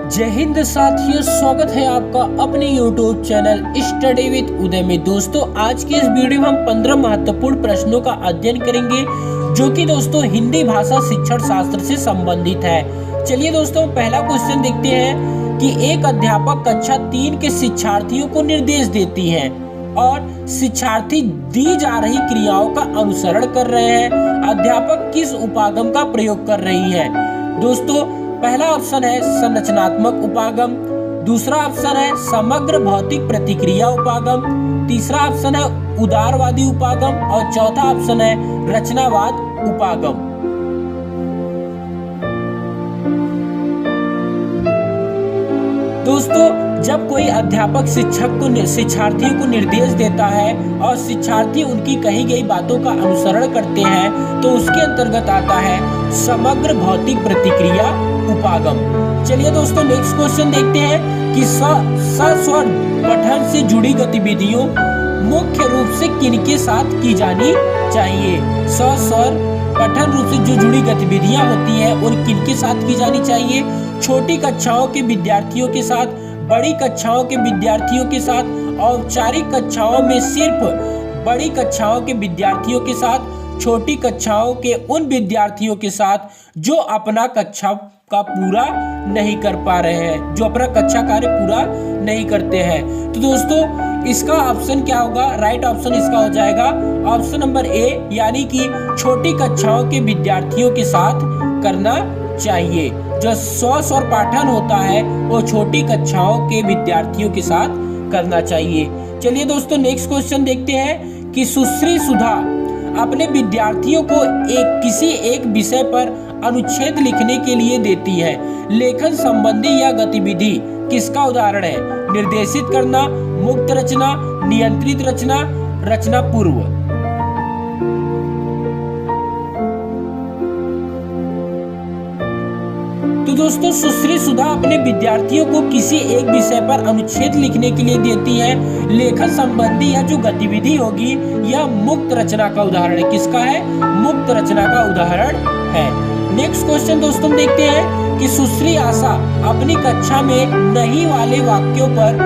जय हिंद साथियों, स्वागत है आपका अपने YouTube चैनल स्टडी विद उदय में। दोस्तों, आज की इस वीडियो में हम 15 महत्वपूर्ण प्रश्नों का अध्ययन करेंगे जो कि दोस्तों हिंदी भाषा शिक्षण शास्त्र से संबंधित है। चलिए दोस्तों, पहला क्वेश्चन देखते हैं कि एक अध्यापक कक्षा 3 के शिक्षार्थियों को निर्देश देती है और शिक्षार्थी दी जा रही क्रियाओं का अनुसरण कर रहे हैं। अध्यापक किस उपागम का प्रयोग कर रही है? दोस्तों, पहला ऑप्शन है संरचनात्मक उपागम, दूसरा ऑप्शन है समग्र भौतिक प्रतिक्रिया उपागम, तीसरा ऑप्शन है उदारवादी उपागम और चौथा ऑप्शन है रचनावाद उपागम। दोस्तों, जब कोई अध्यापक शिक्षार्थियों को निर्देश देता है और शिक्षार्थी उनकी कही गई बातों का अनुसरण करते हैं तो उसके अंतर्गत आता है समग्र भौतिक प्रतिक्रिया उपागम। चलिए दोस्तों, नेक्स्ट क्वेश्चन देखते हैं कि सस्वर पठन से जुड़ी गतिविधियों मुख्य रूप से किनके साथ की जानी चाहिए? सस्वर पठन रूप से जो जुड़ी गतिविधियां होती हैं और किनके साथ की जानी चाहिए? छोटी कक्षाओं के विद्यार्थियों के साथ, बड़ी कक्षाओं के विद्यार्थियों के साथ, औपचारिक कक्षाओं में सिर्फ बड़ी कक्षाओं के विद्यार्थियों के साथ, छोटी कक्षाओं के उन विद्यार्थियों के साथ जो अपना कक्षा का पूरा नहीं कर पा रहे हैं, जो अपना कक्षा कार्य पूरा नहीं करते हैं। तो दोस्तों, इसका ऑप्शन क्या होगा? राइट ऑप्शन इसका हो जाएगा ऑप्शन नंबर ए, यानी कि छोटी कक्षाओं के विद्यार्थियों के साथ करना चाहिए। जो स्वर पाठन होता है वो छोटी कक्षाओं के विद्यार्थियों के साथ करना चाहिए। चलिए दोस्तों, नेक्स्ट क्वेश्चन देखते हैं कि सुश्री सुधा अपने विद्यार्थियों को किसी एक विषय पर अनुच्छेद लिखने के लिए देती है। लेखन संबंधी यह गतिविधि किसका उदाहरण है? निर्देशित करना, मुक्त रचना, नियंत्रित रचना, रचना पूर्व। तो दोस्तों, सुश्री सुधा अपने विद्यार्थियों को किसी एक विषय पर अनुच्छेद लिखने के लिए देती है। लेखन संबंधी यह जो गतिविधि होगी यह मुक्त रचना का उदाहरण है। किसका है? मुक्त रचना का उदाहरण है। नेक्स्ट क्वेश्चन दोस्तों देखते हैं कि सुश्री आशा अपनी कक्षा में नहीं वाले वाक्यों पर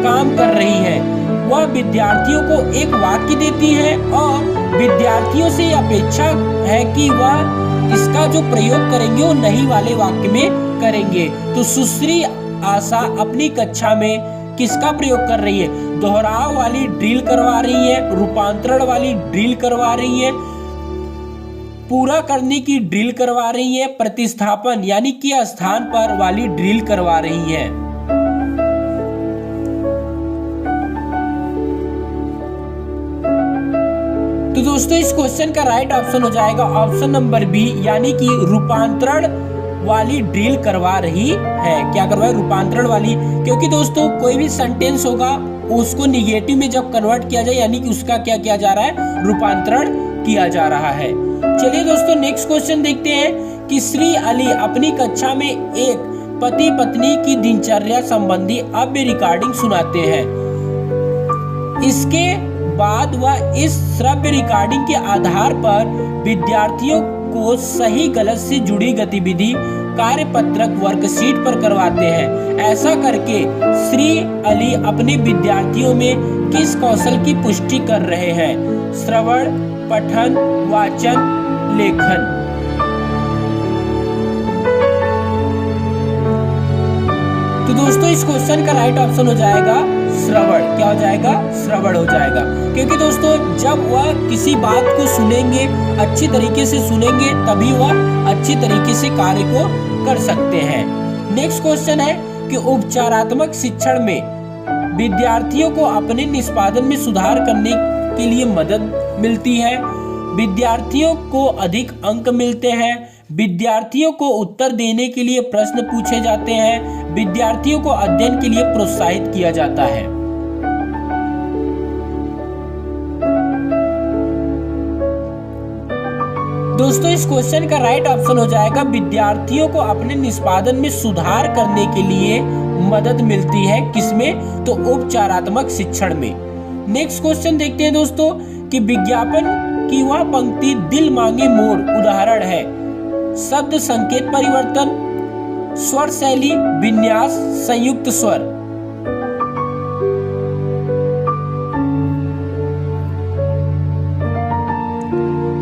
काम कर रही है। वह विद्यार्थियों को एक वाक्य देती है और विद्यार्थियों से अपेक्षा है कि वह इसका जो प्रयोग करेंगे वो नहीं वाले वाक्य में करेंगे। तो सुश्री आशा अपनी कक्षा में किसका प्रयोग कर रही है? दोहराव वाली ड्रिल करवा रही है, रूपांतरण वाली ड्रिल करवा रही है, पूरा करने की ड्रिल करवा रही है, प्रतिस्थापन यानी कि स्थान पर वाली ड्रिल करवा रही है। तो दोस्तों, इस क्वेश्चन का राइट ऑप्शन हो जाएगा ऑप्शन नंबर बी, यानी कि रूपांतरण वाली ड्रिल करवा रही है। क्या करवा है? रूपांतरण वाली। क्योंकि दोस्तों, कोई भी सेंटेंस होगा उसको निगेटिव में जब कन्वर्ट किया जाए यानी कि उसका क्या किया जा रहा है? रूपांतरण किया जा रहा है। चलिए दोस्तों, नेक्स्ट क्वेश्चन देखते हैं कि श्री अली अपनी कक्षा में एक पति पत्नी की दिनचर्या संबंधी ऑडियो रिकॉर्डिंग सुनाते हैं। इसके बाद वह इस श्रव्य रिकॉर्डिंग के आधार पर विद्यार्थियों को सही गलत से जुड़ी गतिविधि कार्यपत्रक वर्कशीट पर करवाते हैं। ऐसा करके श्री अली अपने विद्यार्थियों में किस कौशल की पुष्टि कर रहे हैं? श्रवण, पठन, वाचन, लेखन। तो दोस्तों, इस क्वेश्चन का राइट ऑप्शन हो जाएगा श्रवण। क्या हो जाएगा? श्रवण हो जाएगा। क्योंकि दोस्तों, जब वह किसी बात को सुनेंगे, अच्छी तरीके से सुनेंगे, तभी वह अच्छी तरीके से कार्य को कर सकते हैं। नेक्स्ट क्वेश्चन है कि उपचारात्मक शिक्षण में विद्यार्थियों को अपने निष्पादन में सुधार करने के लिए मदद मिलती है। विद्यार्थियों को अधिक अंक मिलते हैं। विद्यार्थियों को उत्तर देने के लिए प्रश्न पूछे जाते हैं। विद्यार्थियों को अध्ययन के लिए प्रोत्साहित किया जाता है। दोस्तों, इस क्वेश्चन का राइट ऑप्शन हो जाएगा विद्यार्थियों को अपने निष्पादन में सुधार करने के लिए मदद मिलती है। किसमें? तो उपचारात्मक शिक्षण में। नेक्स्ट क्वेश्चन देखते हैं दोस्तों कि विज्ञापन की वह पंक्ति दिल मांगे मोर उदाहरण है। शब्द संकेत परिवर्तन, स्वर शैली, विन्यास, संयुक्त स्वर।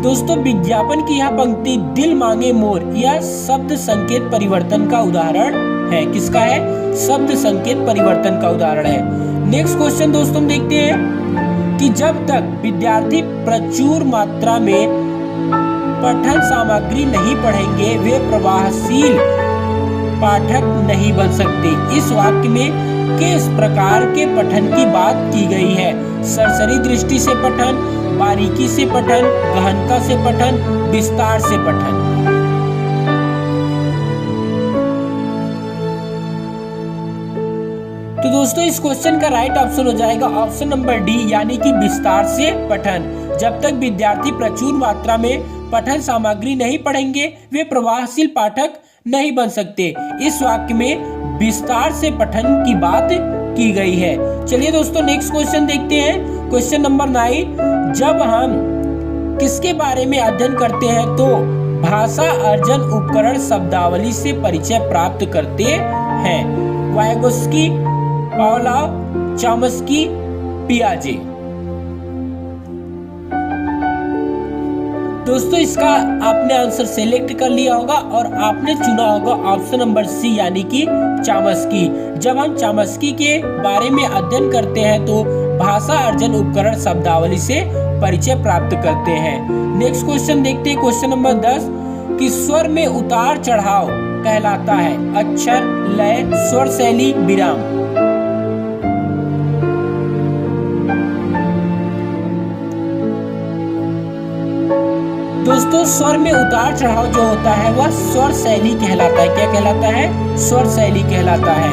दोस्तों विज्ञापन की यह पंक्ति दिल मांगे मोर यह शब्द संकेत परिवर्तन का उदाहरण है। किसका है? शब्द संकेत परिवर्तन का उदाहरण है। नेक्स्ट क्वेश्चन दोस्तों देखते हैं कि जब तक विद्यार्थी प्रचुर मात्रा में पठन सामग्री नहीं पढ़ेंगे वे प्रवाहशील पाठक नहीं बन सकते। इस वाक्य में किस प्रकार के पठन की बात की गई है? सरसरी दृष्टि से पठन, बारीकी से पठन, गहनता से पठन, विस्तार से पठन। तो दोस्तों इस क्वेश्चन का राइट ऑप्शन हो जाएगा ऑप्शन नंबर डी, यानी कि विस्तार से पठन। जब तक विद्यार्थी प्रचुर मात्रा में पठन सामग्री नहीं पढ़ेंगे वे प्रवाहशील पाठक नहीं बन सकते। इस वाक्य में विस्तार से पठन की बात की गई है। चलिए दोस्तों नेक्स्ट क्वेश्चन देखते हैं। क्वेश्चन नंबर 9, जब हम किसके बारे में अध्ययन करते हैं तो भाषा अर्जन उपकरण शब्दावली से परिचय प्राप्त करते हैं। वायगोस्की, पावलोव, चॉम्स्की, पियाजे। दोस्तों इसका आपने आंसर सेलेक्ट कर लिया होगा और आपने चुना होगा ऑप्शन नंबर सी, यानी कि चॉम्स्की। जब हम चॉम्स्की के बारे में अध्ययन करते हैं तो भाषा अर्जन उपकरण शब्दावली से परिचय प्राप्त करते हैं। नेक्स्ट क्वेश्चन देखते हैं। क्वेश्चन नंबर 10 कि स्वर में उतार चढ़ाव कहलाता है अक्षर, लय, स्वर शैली, विराम। दोस्तों स्वर में उतार चढ़ाव जो होता है वह स्वर शैली कहलाता है। क्या कहलाता है? स्वर शैली कहलाता है।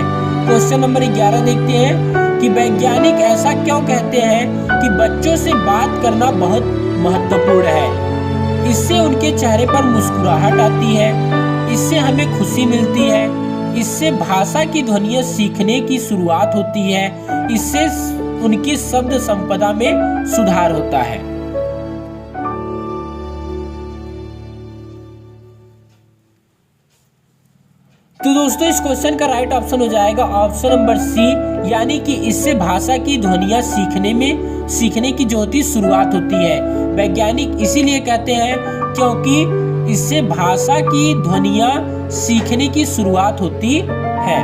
क्वेश्चन नंबर 11 देखते हैं कि वैज्ञानिक ऐसा क्यों कहते हैं कि बच्चों से बात करना बहुत महत्वपूर्ण है। इससे उनके चेहरे पर मुस्कुराहट आती है, इससे हमें खुशी मिलती है, इससे भाषा की ध्वनियाँ सीखने की शुरुआत होती है, इससे उनकी शब्द संपदा में सुधार होता है। तो दोस्तों इस क्वेश्चन का राइट ऑप्शन हो जाएगा ऑप्शन नंबर सी, यानी कि इससे भाषा की ध्वनियाँ सीखने की जो होती शुरुआत होती है। वैज्ञानिक इसीलिए कहते हैं क्योंकि इससे भाषा की ध्वनियाँ सीखने की शुरुआत होती है।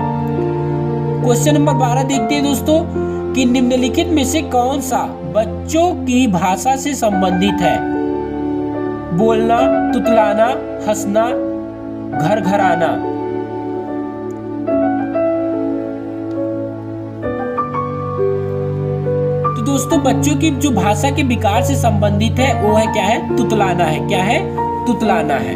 क्वेश्चन नंबर 12 देखते हैं दोस्तों कि निम्नलिखित में से कौन सा बच्चों की भाषा से संबंधित है? बोलना, तुतलाना, हंसना, घर घर आना। दोस्तों बच्चों की जो भाषा के विकास से संबंधित है वो है क्या है? तुतलाना है। क्या है? तुतलाना है।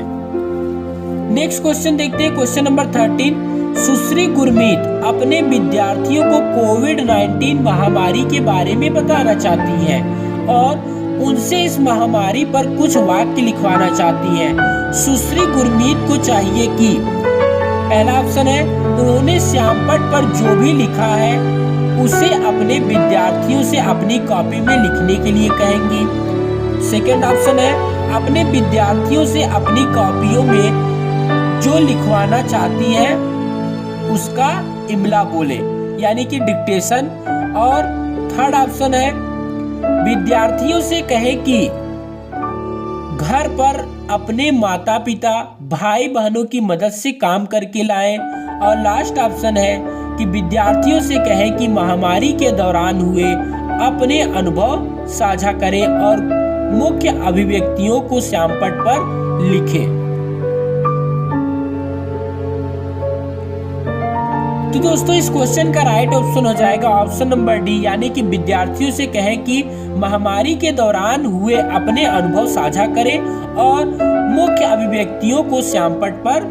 नेक्स्ट क्वेश्चन देखते हैं। क्वेश्चन नंबर 13 सुश्री गुरमीत अपने विद्यार्थियों को कोविड-19 महामारी के बारे में बताना चाहती हैं और उनसे इस महामारी पर कुछ वाक्य लिखवाना चाहती हैं। सुश्री गुरमीत को चाहिए कि पहला ऑप्शन है उन्होंने श्यामपट्ट पर जो भी लिखा है उसे अपने विद्यार्थियों से अपनी कॉपी में लिखने के लिए कहेंगी। सेकेंड ऑप्शन है अपने विद्यार्थियों से अपनी कॉपियों में जो लिखवाना चाहती है उसका इमला बोले, यानी कि डिक्टेशन। और थर्ड ऑप्शन है विद्यार्थियों से कहे कि घर पर अपने माता पिता भाई बहनों की मदद से काम करके लाएं। और लास्ट ऑप्शन है कि विद्यार्थियों से कहें कि महामारी के दौरान हुए अपने अनुभव साझा करें और मुख्य अभिव्यक्तियों को श्यामपट्ट पर लिखें। तो दोस्तों इस क्वेश्चन का राइट ऑप्शन हो जाएगा ऑप्शन नंबर डी, यानी कि विद्यार्थियों से कहें कि महामारी के दौरान हुए अपने अनुभव साझा करें और मुख्य अभिव्यक्तियों को श्यामपट्ट पर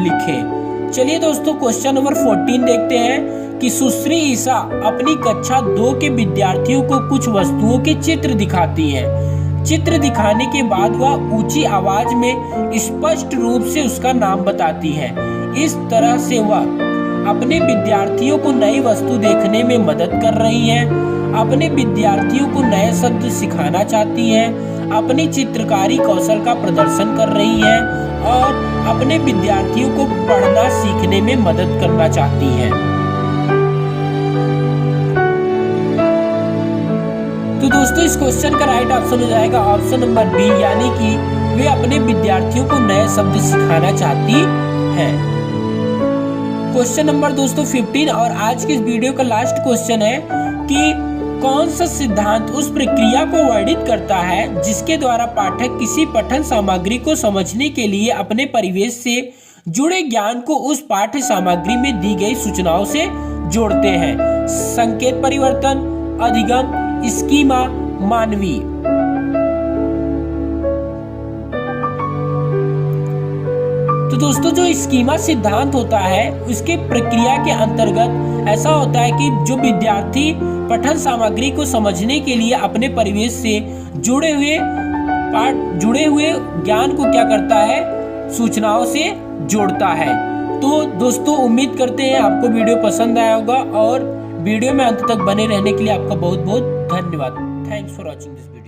लिखें। चलिए दोस्तों क्वेश्चन नंबर 14 देखते हैं कि सुश्री ईसा अपनी कक्षा 2 के विद्यार्थियों को कुछ वस्तुओं के चित्र दिखाती हैं। चित्र दिखाने के बाद वह ऊंची आवाज में स्पष्ट रूप से उसका नाम बताती है। इस तरह से वह अपने विद्यार्थियों को नई वस्तु देखने में मदद कर रही हैं, अपने विद्यार्थियों को नए शब्द सिखाना चाहती हैं, अपनी चित्रकारी कौशल का प्रदर्शन कर रही हैं और अपने विद्यार्थियों को पढ़ना सीखने में मदद करना चाहती हैं। तो दोस्तों इस क्वेश्चन का राइट ऑप्शन हो जाएगा ऑप्शन नंबर बी, यानी कि वे अपने विद्यार्थियों को नए शब्द सिखाना चाहती हैं। क्वेश्चन नंबर दोस्तों 15 और आज की इस वीडियो का लास्ट क्वेश्चन है कि कौन सा सिद्धांत उस प्रक्रिया को वर्णित करता है जिसके द्वारा पाठक किसी पठन सामग्री को समझने के लिए अपने परिवेश से जुड़े ज्ञान को उस पाठ्य सामग्री में दी गई सूचनाओं से जोड़ते हैं। संकेत परिवर्तन, अधिगम, स्कीमा, मानवीय। तो दोस्तों जो स्कीमा सिद्धांत होता है उसके प्रक्रिया के अंतर्गत ऐसा होता है कि जो विद्यार्थी पठन सामग्री को समझने के लिए अपने परिवेश से जुड़े हुए ज्ञान को क्या करता है, सूचनाओं से जोड़ता है। तो दोस्तों उम्मीद करते हैं आपको वीडियो पसंद आया होगा और वीडियो में अंत तक बने रहने के लिए आपका बहुत बहुत धन्यवाद। Thanks for watching this video.